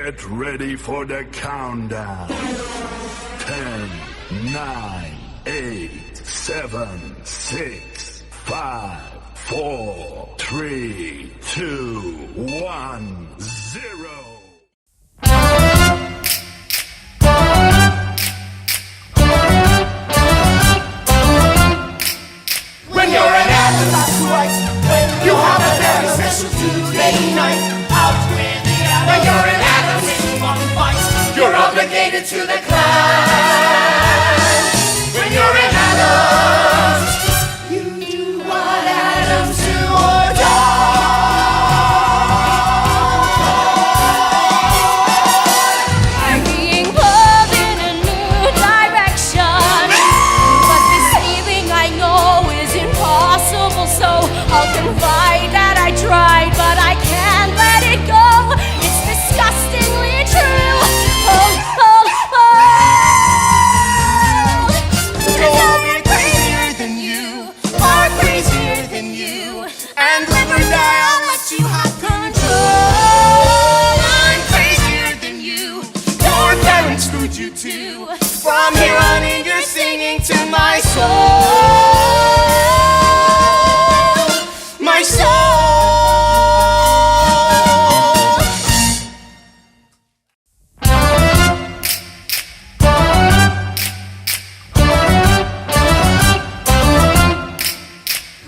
Get ready for the countdown. 10, 9, 8, 7, 6, 5, 4, 3, 2, 1, 0. When you're an adult, that's right. When you have a very special Tuesday night out with the adults. When you're an adult in one fight, you're obligated to the clan. When you're an adult, you do what Adams do or die. I'm being pulled in a new direction, but this leaving I know is impossible. So I'll confide that I tried, but I can't let it go. It's disgustingly true. I'll be crazier than you, far crazier than you. And live or die, I'll let you have control. I'm crazier than you, your parents screwed you too. From here on in, you're singing to my soul. My soul.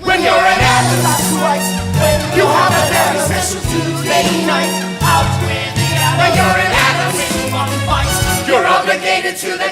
When you're an adult, that's right. When you have a very special Tuesday night out with the adults. When you're an adult in one fight, you're obligated to the